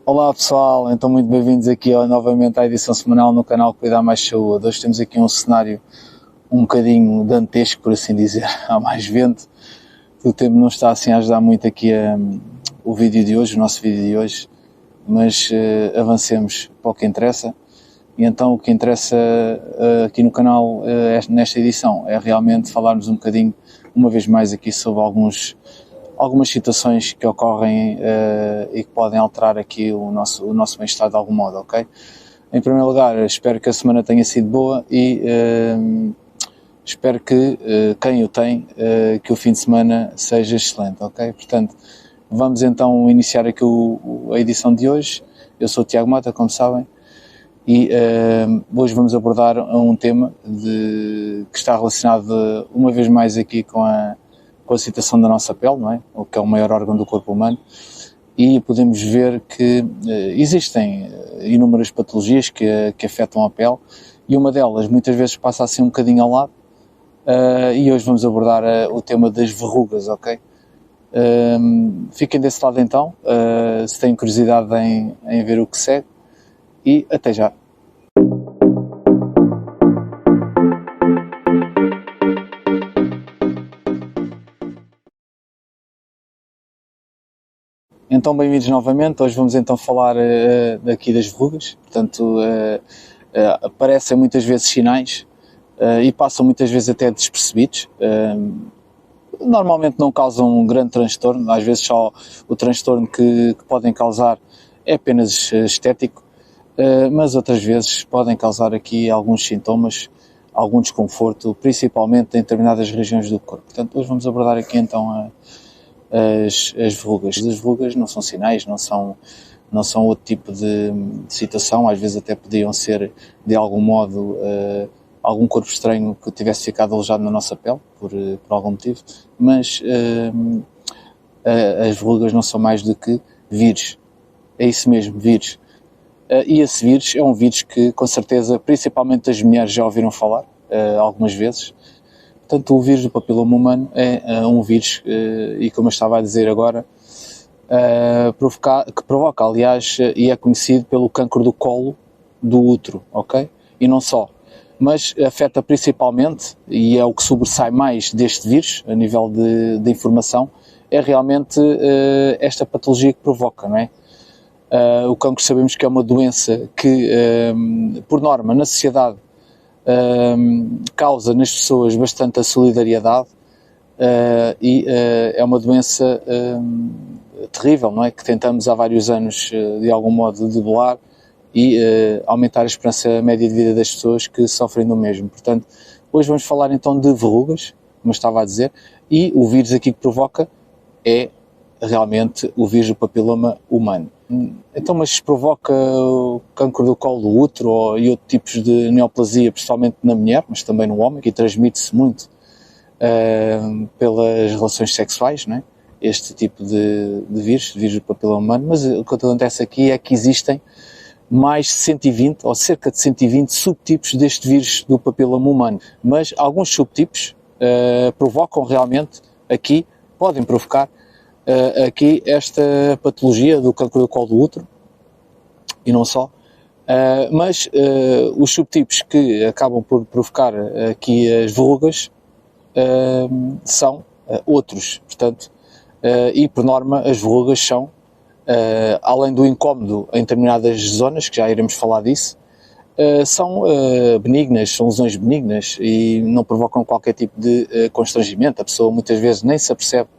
Olá pessoal, então muito bem-vindos aqui novamente à edição semanal no canal Cuidar Mais Saúde. Hoje temos aqui um cenário um bocadinho dantesco, por assim dizer. Há mais vento, o tempo não está assim a ajudar muito aqui o vídeo de hoje, o nosso vídeo de hoje, mas avancemos para o que interessa. E então o que interessa aqui no canal nesta edição é realmente falarmos um bocadinho, uma vez mais aqui, sobre algumas situações que ocorrem e que podem alterar aqui o nosso bem-estar de algum modo, ok? Em primeiro lugar, espero que a semana tenha sido boa e espero que quem o tem, que o fim de semana seja excelente, ok? Portanto, vamos então iniciar aqui a edição de hoje. Eu sou o Tiago Mata, como sabem, e hoje vamos abordar um tema que está relacionado uma vez mais aqui com a situação da nossa pele, não é? O que é o maior órgão do corpo humano, e podemos ver que existem inúmeras patologias que afetam a pele, e uma delas muitas vezes passa assim um bocadinho ao lado, e hoje vamos abordar o tema das verrugas, ok? Fiquem desse lado então, se têm curiosidade em ver o que segue, e até já. Então, bem-vindos novamente. Hoje vamos então falar daqui das verrugas. Portanto, aparecem muitas vezes sinais e passam muitas vezes até despercebidos. Normalmente não causam um grande transtorno, às vezes só o transtorno que podem causar é apenas estético, mas outras vezes podem causar aqui alguns sintomas, algum desconforto, principalmente em determinadas regiões do corpo. Portanto, hoje vamos abordar aqui então as verrugas. As verrugas não são sinais, não são outro tipo de situação, às vezes até podiam ser de algum modo algum corpo estranho que tivesse ficado alojado na nossa pele por algum motivo, mas as verrugas não são mais do que vírus. É isso mesmo, vírus. E esse vírus é um vírus que com certeza principalmente as mulheres já ouviram falar algumas vezes. Portanto, o vírus do papiloma humano é um vírus, e como eu estava a dizer agora, que provoca, aliás, e é conhecido pelo cancro do colo do útero, ok? E não só. Mas afeta principalmente, e é o que sobressai mais deste vírus, a nível de informação, é realmente esta patologia que provoca, não é? O cancro sabemos que é uma doença que, por norma, na sociedade, causa nas pessoas bastante a solidariedade e é uma doença terrível, não é? Que tentamos há vários anos de algum modo debelar e aumentar a esperança média de vida das pessoas que sofrem do mesmo. Portanto, hoje vamos falar então de verrugas, como eu estava a dizer, e o vírus aqui que provoca é realmente o vírus do papiloma humano. Então, mas provoca o cancro do colo do útero e outros tipos de neoplasia, principalmente na mulher, mas também no homem, que transmite-se muito pelas relações sexuais, não é? Este tipo de vírus do papiloma humano, mas o que acontece aqui é que existem mais de 120 ou cerca de 120 subtipos deste vírus do papiloma humano, mas alguns subtipos provocam realmente aqui, podem provocar aqui esta patologia do cancro do colo do útero, e não só, mas os subtipos que acabam por provocar aqui as verrugas são outros, portanto, e por norma as verrugas são, além do incómodo em determinadas zonas, que já iremos falar disso, são benignas, são lesões benignas e não provocam qualquer tipo de constrangimento. A pessoa muitas vezes nem se apercebe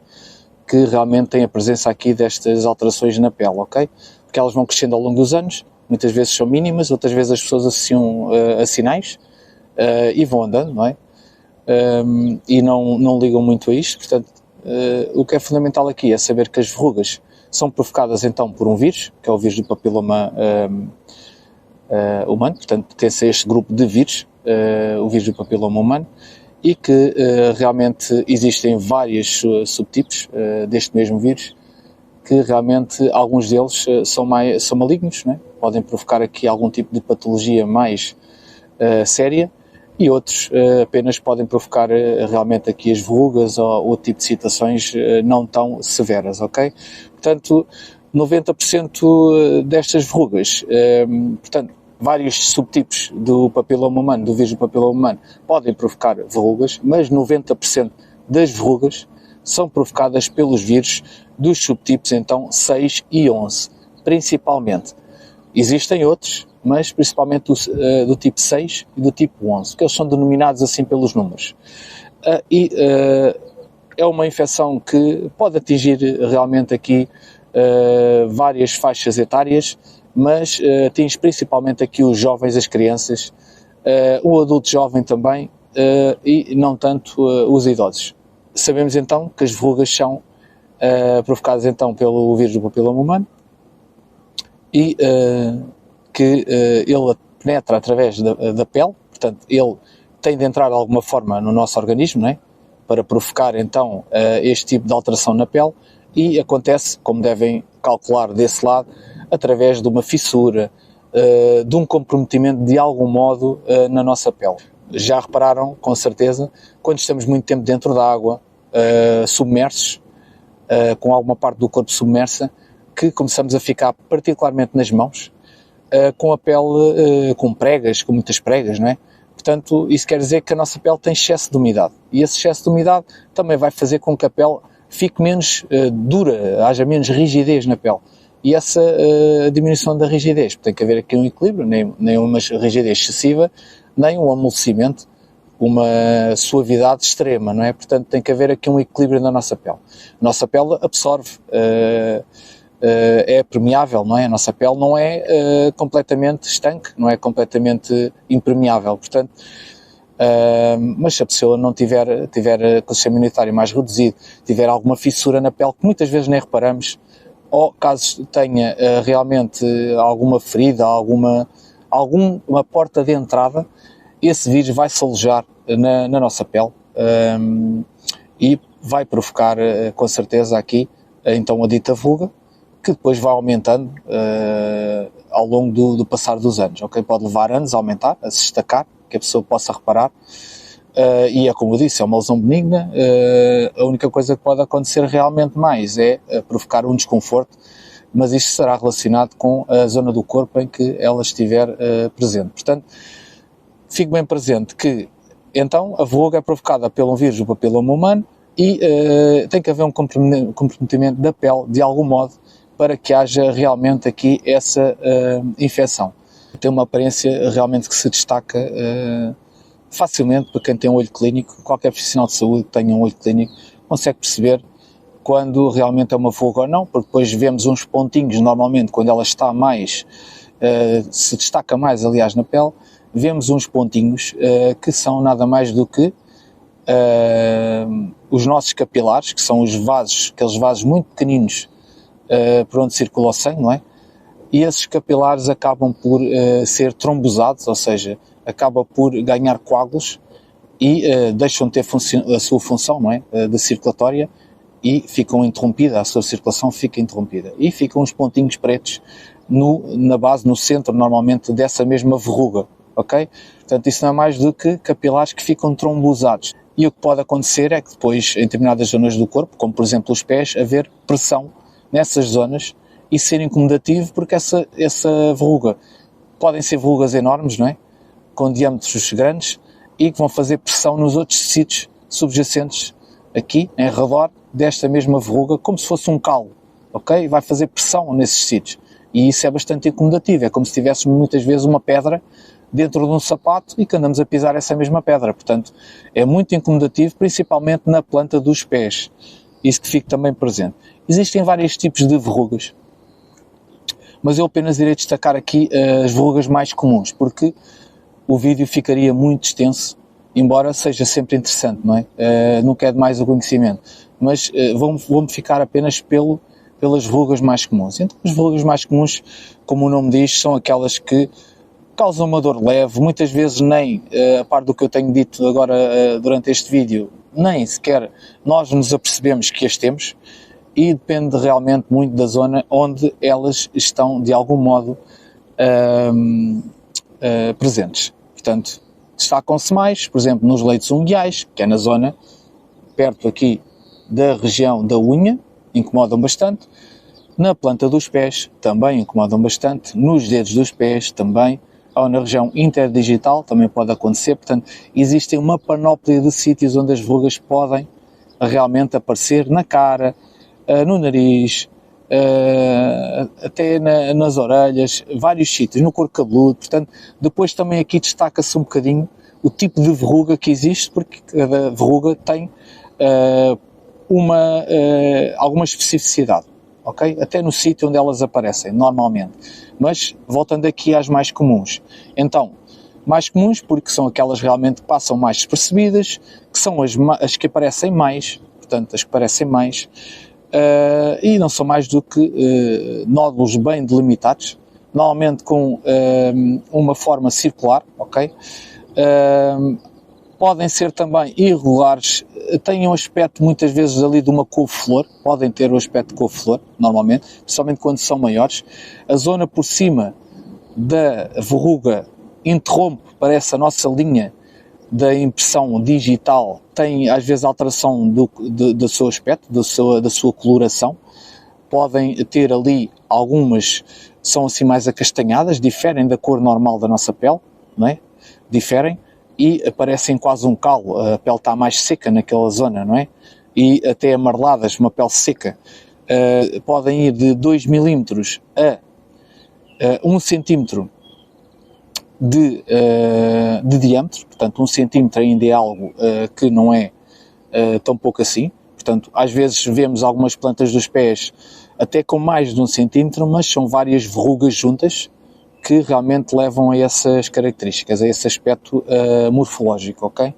que realmente tem a presença aqui destas alterações na pele, ok? Porque elas vão crescendo ao longo dos anos, muitas vezes são mínimas, outras vezes as pessoas associam a sinais e vão andando, não é? E não ligam muito a isto. Portanto, o que é fundamental aqui é saber que as verrugas são provocadas então por um vírus, que é o vírus do papiloma humano, portanto pertence a este grupo de vírus, o vírus do papiloma humano, e que realmente existem vários subtipos deste mesmo vírus, que realmente alguns deles são malignos, né? Podem provocar aqui algum tipo de patologia mais séria, e outros apenas podem provocar realmente aqui as verrugas ou outro tipo de situações não tão severas, ok? Portanto, 90% destas verrugas, portanto, vários subtipos do papiloma humano, do vírus do papiloma humano, podem provocar verrugas, mas 90% das verrugas são provocadas pelos vírus dos subtipos, então, 6 e 11, principalmente. Existem outros, mas principalmente do tipo 6 e do tipo 11, que eles são denominados assim pelos números. É uma infecção que pode atingir realmente aqui várias faixas etárias, mas atinge principalmente aqui os jovens, as crianças, o adulto jovem também, e não tanto os idosos. Sabemos então que as verrugas são provocadas então pelo vírus do papiloma humano e que ele penetra através da pele, portanto ele tem de entrar de alguma forma no nosso organismo, não é? Para provocar então este tipo de alteração na pele, e acontece, como devem calcular desse lado, através de uma fissura, de um comprometimento de algum modo na nossa pele. Já repararam, com certeza, quando estamos muito tempo dentro da água, submersos, com alguma parte do corpo submersa, que começamos a ficar particularmente nas mãos, com a pele com pregas, com muitas pregas, não é? Portanto, isso quer dizer que a nossa pele tem excesso de umidade, e esse excesso de umidade também vai fazer com que a pele fique menos dura, haja menos rigidez na pele. E essa diminuição da rigidez, tem que haver aqui um equilíbrio, nem uma rigidez excessiva, nem um amolecimento, uma suavidade extrema, não é? Portanto, tem que haver aqui um equilíbrio na nossa pele. A nossa pele absorve, é permeável, não é? A nossa pele não é completamente estanque, não é completamente impermeável, portanto, mas se a pessoa não tiver com o sistema imunitário mais reduzido, tiver alguma fissura na pele, que muitas vezes nem reparamos, ou caso tenha realmente alguma ferida, alguma porta de entrada, esse vírus vai se alojar na nossa pele e vai provocar com certeza aqui então a dita verruga, que depois vai aumentando ao longo do passar dos anos, ok? Pode levar anos a aumentar, a se destacar, que a pessoa possa reparar, e é como eu disse, é uma lesão benigna. A única coisa que pode acontecer realmente mais é provocar um desconforto, mas isto será relacionado com a zona do corpo em que ela estiver presente. Portanto, fique bem presente que então a verruga é provocada pelo vírus do papiloma humano e tem que haver um comprometimento da pele de algum modo para que haja realmente aqui essa infecção. Tem uma aparência realmente que se destaca facilmente para quem tem um olho clínico. Qualquer profissional de saúde que tenha um olho clínico consegue perceber quando realmente é uma verruga ou não, porque depois vemos uns pontinhos, normalmente quando ela está mais, se destaca mais aliás na pele, vemos uns pontinhos que são nada mais do que os nossos capilares, que são os vasos, aqueles vasos muito pequeninos por onde circula o sangue, não é? E esses capilares acabam por ser trombosados, ou seja, acaba por ganhar coágulos e deixam de ter a sua função, não é? De circulatória, e ficam interrompida, a sua circulação fica interrompida. E ficam uns pontinhos pretos na base, no centro, normalmente, dessa mesma verruga, ok? Portanto, isso não é mais do que capilares que ficam trombosados. E o que pode acontecer é que depois, em determinadas zonas do corpo, como por exemplo os pés, haver pressão nessas zonas e ser incomodativo, porque essa verruga, podem ser verrugas enormes, não é? Com diâmetros grandes, e que vão fazer pressão nos outros tecidos subjacentes aqui, em redor desta mesma verruga, como se fosse um calo, ok? Vai fazer pressão nesses tecidos. E isso é bastante incomodativo, é como se tivéssemos muitas vezes uma pedra dentro de um sapato e que andamos a pisar essa mesma pedra. Portanto, é muito incomodativo, principalmente na planta dos pés. Isso que fique também presente. Existem vários tipos de verrugas, mas eu apenas irei destacar aqui as verrugas mais comuns, porque o vídeo ficaria muito extenso, embora seja sempre interessante, não é? Não quero mais o conhecimento, mas vou-me ficar apenas pelas verrugas mais comuns. Então, as verrugas mais comuns, como o nome diz, são aquelas que causam uma dor leve, muitas vezes nem, a par do que eu tenho dito agora durante este vídeo, nem sequer nós nos apercebemos que as temos, e depende realmente muito da zona onde elas estão de algum modo presentes. Portanto, destacam-se mais, por exemplo, nos leitos unguiais, que é na zona perto aqui da região da unha, incomodam bastante, Na planta dos pés também incomodam bastante, nos dedos dos pés também, ou na região interdigital também pode acontecer. Portanto, existem uma panóplia de sítios onde as verrugas podem realmente aparecer na cara, no nariz, até nas orelhas, vários sítios, no couro cabeludo. Portanto, depois também aqui destaca-se um bocadinho o tipo de verruga que existe, porque cada verruga tem alguma especificidade, ok? Até no sítio onde elas aparecem, normalmente. Mas, voltando aqui às mais comuns. Então, mais comuns porque são aquelas realmente que passam mais despercebidas, que são as que aparecem mais, portanto, as que aparecem mais, e não são mais do que nódulos bem delimitados, normalmente com uma forma circular, ok? Podem ser também irregulares, têm um aspecto muitas vezes ali de uma couve-flor, podem ter o aspecto de couve-flor, normalmente, principalmente quando são maiores. A zona por cima da verruga interrompe, parece a nossa linha da impressão digital, tem às vezes alteração do seu aspecto, da sua coloração. Podem ter ali algumas, são assim mais acastanhadas, diferem da cor normal da nossa pele, não é? Diferem e parecem quase um calo, a pele está mais seca naquela zona, não é? E até amareladas, uma pele seca. Podem ir de 2 milímetros a 1 centímetro de diâmetro, portanto 1 centímetro ainda é algo que não é tão pouco assim. Portanto, às vezes vemos algumas plantas dos pés até com mais de 1 centímetro, mas são várias verrugas juntas que realmente levam a essas características, a esse aspecto morfológico, ok?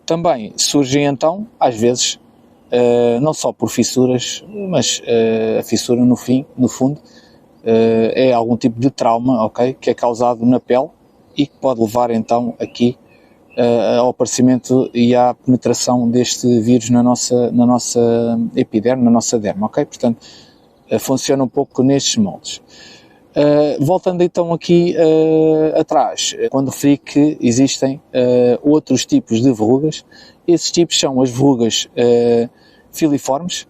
Também surgem então, às vezes, não só por fissuras, mas a fissura no fundo, é algum tipo de trauma, ok? Que é causado na pele e que pode levar então aqui ao aparecimento e à penetração deste vírus na nossa epiderme, na nossa derma, ok? Portanto, funciona um pouco nestes moldes. Voltando então aqui atrás, quando referi que existem outros tipos de verrugas, esses tipos são as verrugas filiformes,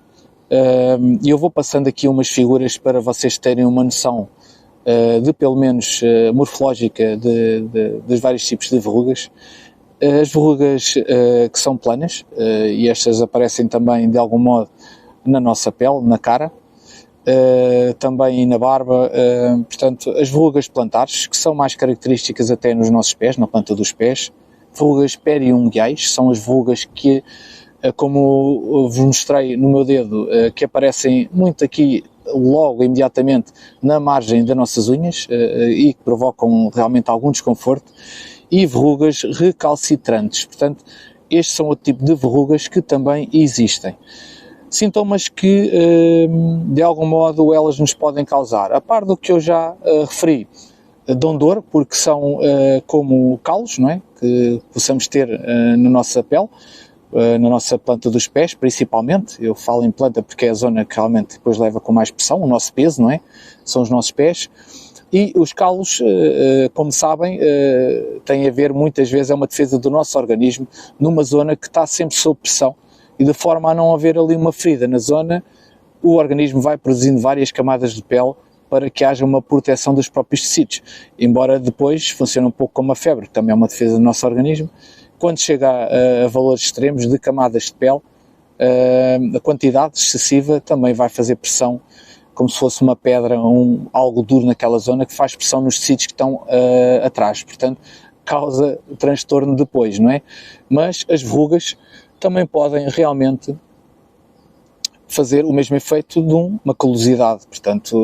e eu vou passando aqui umas figuras para vocês terem uma noção de pelo menos morfológica dos vários tipos de verrugas. As verrugas que são planas, e estas aparecem também de algum modo na nossa pele, na cara, também na barba, portanto, as verrugas plantares, que são mais características até nos nossos pés, na planta dos pés. Verrugas periunguiais, são as verrugas que, como vos mostrei no meu dedo, que aparecem muito aqui logo, imediatamente, na margem das nossas unhas e que provocam realmente algum desconforto. E verrugas recalcitrantes, portanto, estes são outro tipo de verrugas que também existem. Sintomas que, de algum modo, elas nos podem causar, a par do que eu já referi, dão dor, porque são como calos, não é? Que possamos ter na nossa pele, na nossa planta dos pés, principalmente. Eu falo em planta porque é a zona que realmente depois leva com mais pressão, o nosso peso, não é? São os nossos pés. E os calos, como sabem, têm a ver, muitas vezes, é uma defesa do nosso organismo numa zona que está sempre sob pressão. E de forma a não haver ali uma ferida na zona, o organismo vai produzindo várias camadas de pele para que haja uma proteção dos próprios tecidos. Embora depois funcione um pouco como a febre, que também é uma defesa do nosso organismo. Quando chega a valores extremos de camadas de pele, a quantidade excessiva também vai fazer pressão, como se fosse uma pedra, algo duro naquela zona, que faz pressão nos tecidos que estão atrás. Portanto, causa transtorno depois, não é? Mas as verrugas também podem realmente fazer o mesmo efeito de uma calosidade, portanto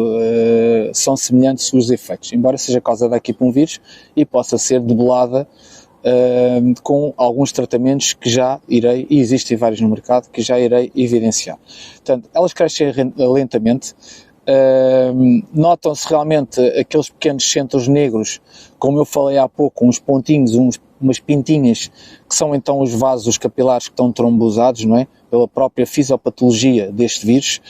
são semelhantes os efeitos, embora seja causada aqui por um vírus e possa ser debelada com alguns tratamentos que já irei, e existem vários no mercado, que já irei evidenciar. Portanto, elas crescem lentamente, notam-se realmente aqueles pequenos centros negros, como eu falei há pouco, uns pontinhos, umas pintinhas, que são então os vasos capilares que estão trombosados, não é? Pela própria fisiopatologia deste vírus,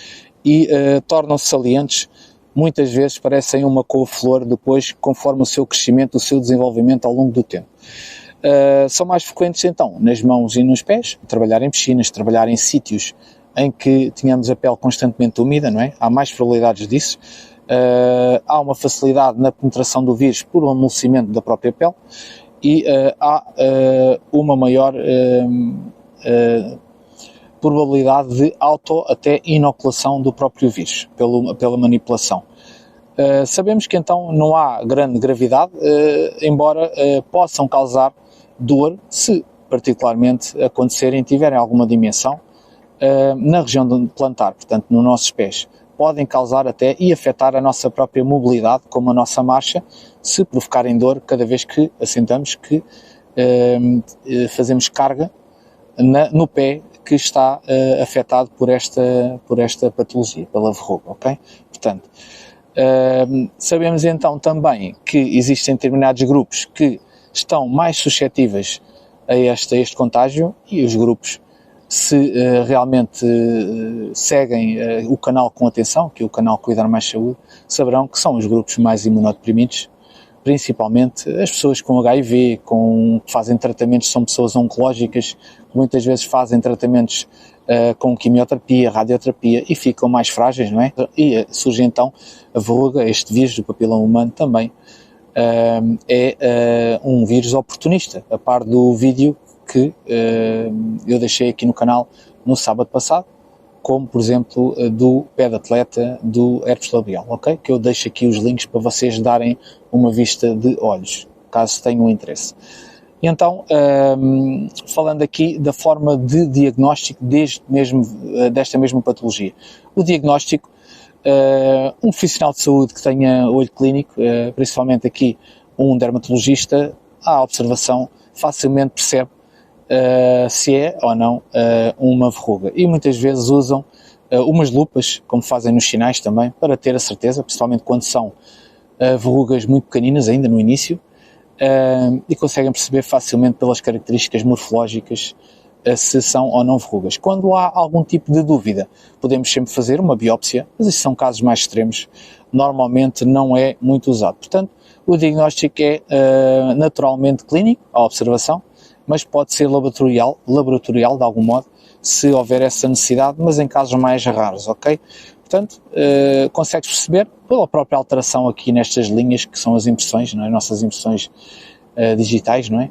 e tornam-se salientes, muitas vezes parecem uma couve-flor depois, conforme o seu crescimento, o seu desenvolvimento ao longo do tempo. São mais frequentes então nas mãos e nos pés, trabalhar em piscinas, trabalhar em sítios em que tínhamos a pele constantemente úmida, não é? Há mais probabilidades disso. Há uma facilidade na penetração do vírus por um amolecimento da própria pele e há uma maior probabilidade de até inoculação do próprio vírus pela manipulação. Sabemos que então não há grande gravidade, embora possam causar dor se particularmente acontecerem e tiverem alguma dimensão na região plantar, portanto nos nossos pés. Podem causar até e afetar a nossa própria mobilidade, como a nossa marcha, se provocarem dor cada vez que assentamos, que fazemos carga no pé que está afetado por esta patologia, pela verruga, ok? Portanto, sabemos então também que existem determinados grupos que estão mais suscetíveis a este contágio, e os grupos, se realmente seguem o canal com atenção, que é o canal Cuidar Mais Saúde, saberão que são os grupos mais imunodeprimidos, principalmente as pessoas com HIV, que fazem tratamentos, são pessoas oncológicas, que muitas vezes fazem tratamentos com quimioterapia, radioterapia e ficam mais frágeis, não é? E surge então a verruga, este vírus do papiloma humano também é um vírus oportunista, a par do vídeo que eu deixei aqui no canal no sábado passado, como por exemplo do pé de atleta do herpes labial, ok? Que eu deixo aqui os links para vocês darem uma vista de olhos, caso tenham interesse. E então, falando aqui da forma de diagnóstico desta mesma patologia. O diagnóstico, um profissional de saúde que tenha olho clínico, principalmente aqui um dermatologista, à observação facilmente percebe se é ou não uma verruga. E muitas vezes usam umas lupas, como fazem nos sinais também, para ter a certeza, principalmente quando são verrugas muito pequeninas, ainda no início, e conseguem perceber facilmente pelas características morfológicas se são ou não verrugas. Quando há algum tipo de dúvida, podemos sempre fazer uma biópsia, mas esses são casos mais extremos, normalmente não é muito usado. Portanto, o diagnóstico é naturalmente clínico, a observação, mas pode ser laboratorial de algum modo, se houver essa necessidade, mas em casos mais raros, ok? Portanto, consegue-se perceber pela própria alteração aqui nestas linhas, que são as impressões, não é? Nossas impressões digitais, não é?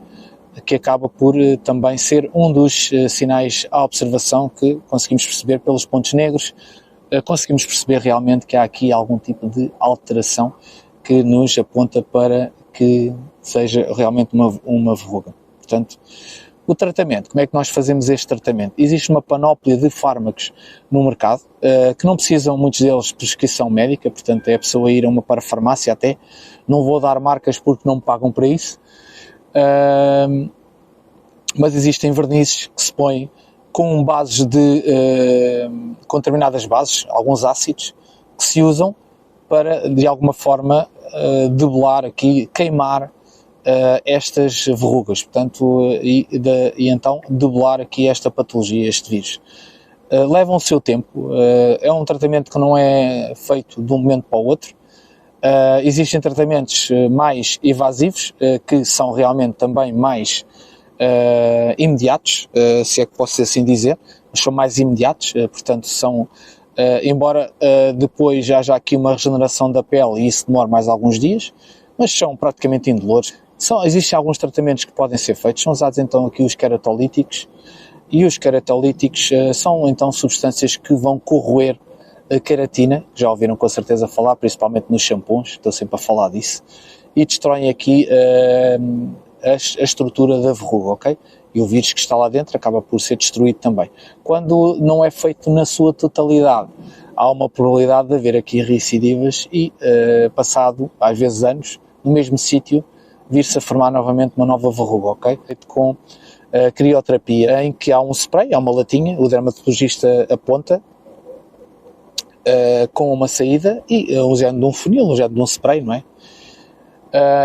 Que acaba por também ser um dos sinais à observação que conseguimos perceber pelos pontos negros, conseguimos perceber realmente que há aqui algum tipo de alteração que nos aponta para que seja realmente uma verruga. Portanto, o tratamento, como é que nós fazemos este tratamento? Existe uma panóplia de fármacos no mercado, que não precisam muitos deles de prescrição médica, portanto é a pessoa ir a uma parafarmácia até, não vou dar marcas porque não me pagam para isso, mas existem vernizes que se põem com bases com determinadas bases, alguns ácidos, que se usam para, de alguma forma, debelar aqui, queimar estas verrugas, portanto, e então debelar aqui esta patologia, este vírus. Leva o seu tempo, é um tratamento que não é feito de um momento para o outro. Existem tratamentos mais evasivos, que são realmente também mais imediatos, se é que posso assim dizer, mas são mais imediatos, portanto são, embora depois haja aqui uma regeneração da pele e isso demora mais alguns dias, mas são praticamente indolores. Existem alguns tratamentos que podem ser feitos, são usados então aqui os queratolíticos, e os queratolíticos são então substâncias que vão corroer a queratina, já ouviram com certeza falar, principalmente nos shampoos, estou sempre a falar disso, e destroem aqui a estrutura da verruga, ok? E o vírus que está lá dentro acaba por ser destruído também. Quando não é feito na sua totalidade, há uma probabilidade de haver aqui recidivas e, passado, às vezes anos, no mesmo sítio, vir-se a formar novamente uma nova verruga, ok? Feito com crioterapia, em que há um spray, há uma latinha, o dermatologista aponta com uma saída e usando um funil, usando um spray, não é?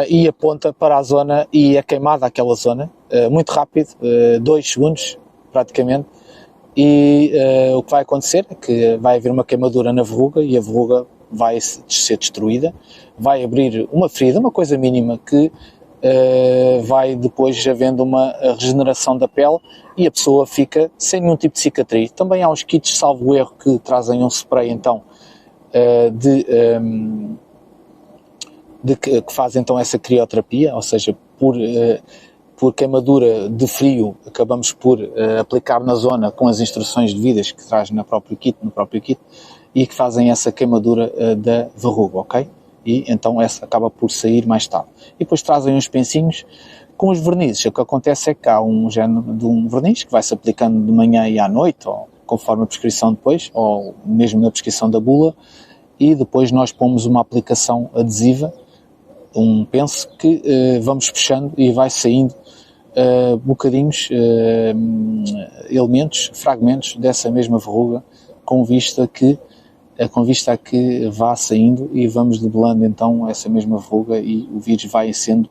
E aponta para a zona e é queimada aquela zona, muito rápido, 2 segundos praticamente, e o que vai acontecer é que vai haver uma queimadura na verruga e a verruga vai ser destruída, vai abrir uma ferida, uma coisa mínima que vai depois havendo uma regeneração da pele e a pessoa fica sem nenhum tipo de cicatriz. Também há uns kits, salvo erro, que trazem um spray então que faz então essa crioterapia, ou seja, por queimadura de frio, acabamos por aplicar na zona com as instruções devidas que traz no próprio kit, e que fazem essa queimadura da verruga, ok? E então essa acaba por sair mais tarde. E depois trazem uns pensinhos com os vernizes. O que acontece é que há um género de um verniz que vai-se aplicando de manhã e à noite, ou conforme a prescrição depois, ou mesmo na prescrição da bula, e depois nós pomos uma aplicação adesiva, um penso que vamos fechando e vai saindo bocadinhos, elementos, fragmentos dessa mesma verruga, com vista a que vá saindo e vamos debelando então essa mesma verruga e o vírus vai sendo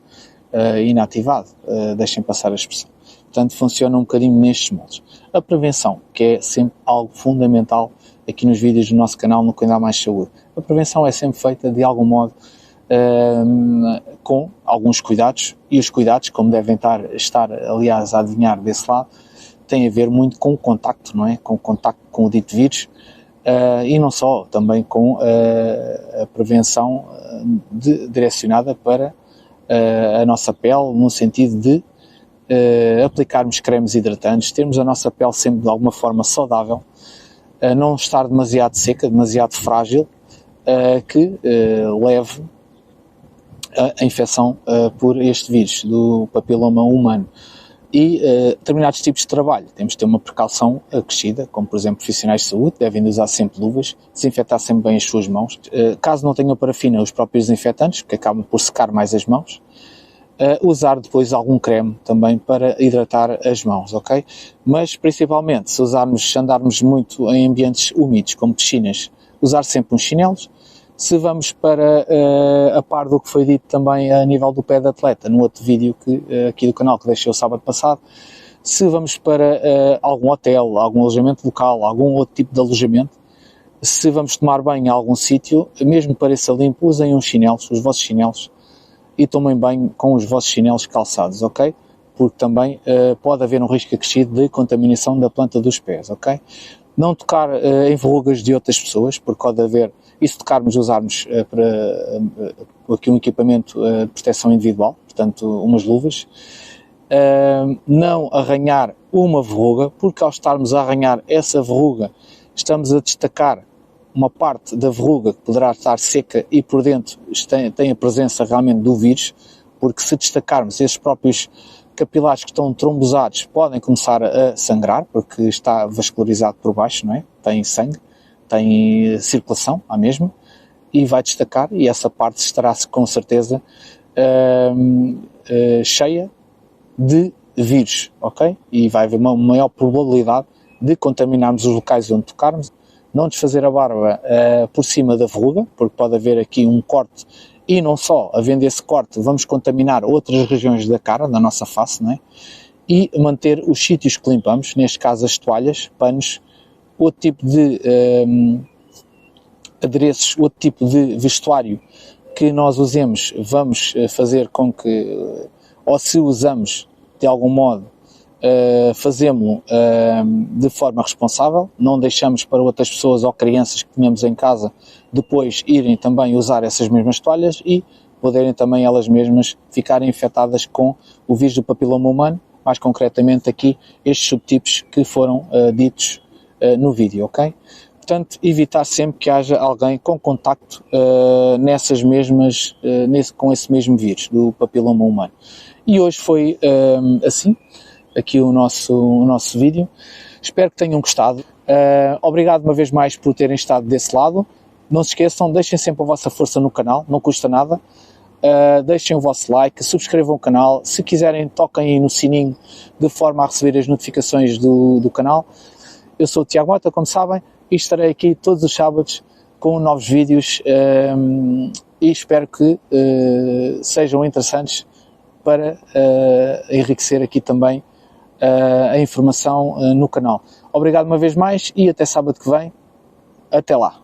inativado, deixem passar a expressão. Portanto, funciona um bocadinho nestes moldes. A prevenção, que é sempre algo fundamental aqui nos vídeos do nosso canal no Cuidar Mais Saúde. A prevenção é sempre feita de algum modo com alguns cuidados, e os cuidados, como devem estar aliás a adivinhar desse lado, têm a ver muito com o contacto, não é? Com o contacto com o dito vírus, e não só, também com a prevenção direcionada para a nossa pele, no sentido de aplicarmos cremes hidratantes, termos a nossa pele sempre de alguma forma saudável, não estar demasiado seca, demasiado frágil, que leve a infecção por este vírus do papiloma humano. E determinados tipos de trabalho, temos de ter uma precaução acrescida, como por exemplo profissionais de saúde, devem usar sempre luvas, desinfetar sempre bem as suas mãos, caso não tenham parafina, os próprios desinfetantes, que acabam por secar mais as mãos, usar depois algum creme também para hidratar as mãos, ok? Mas principalmente se andarmos muito em ambientes úmidos, como piscinas, usar sempre uns chinelos. Se vamos para a par do que foi dito também a nível do pé de atleta, no outro vídeo aqui do canal que deixei o sábado passado, se vamos para algum hotel, algum alojamento local, algum outro tipo de alojamento, se vamos tomar banho em algum sítio, mesmo para esse limpo, usem uns chinelos, os vossos chinelos, e tomem banho com os vossos chinelos calçados, ok? Porque também pode haver um risco acrescido de contaminação da planta dos pés, ok? Não tocar em verrugas de outras pessoas, porque pode haver, e se tocarmos, usarmos aqui um equipamento de proteção individual, portanto umas luvas. Não arranhar uma verruga, porque ao estarmos a arranhar essa verruga, estamos a destacar uma parte da verruga que poderá estar seca e por dentro tem a presença realmente do vírus, porque se destacarmos esses próprios capilares que estão trombosados podem começar a sangrar, porque está vascularizado por baixo, não é? Tem sangue, tem circulação à mesma, e vai destacar, e essa parte estará com certeza cheia de vírus, ok? E vai haver uma maior probabilidade de contaminarmos os locais onde tocarmos. Não desfazer a barba por cima da verruga, porque pode haver aqui um corte, e não só, havendo esse corte, vamos contaminar outras regiões da cara, da nossa face, não é? E manter os sítios que limpamos, neste caso as toalhas, panos, outro tipo de adereços, outro tipo de vestuário que nós usemos, vamos fazer com que, ou se usamos de algum modo, fazemos-lo de forma responsável, não deixamos para outras pessoas ou crianças que tenhamos em casa depois irem também usar essas mesmas toalhas e poderem também elas mesmas ficarem infectadas com o vírus do papiloma humano, mais concretamente aqui estes subtipos que foram ditos no vídeo, ok? Portanto, evitar sempre que haja alguém com contacto nessas mesmas, com esse mesmo vírus do papiloma humano. E hoje foi assim, aqui o nosso vídeo. Espero que tenham gostado. Obrigado uma vez mais por terem estado desse lado. Não se esqueçam, deixem sempre a vossa força no canal, não custa nada. Deixem o vosso like, subscrevam o canal. Se quiserem, toquem aí no sininho de forma a receber as notificações do canal. Eu sou o Tiago Mota, como sabem, e estarei aqui todos os sábados com novos vídeos e espero que sejam interessantes para enriquecer aqui também a informação no canal. Obrigado uma vez mais e até sábado que vem. Até lá.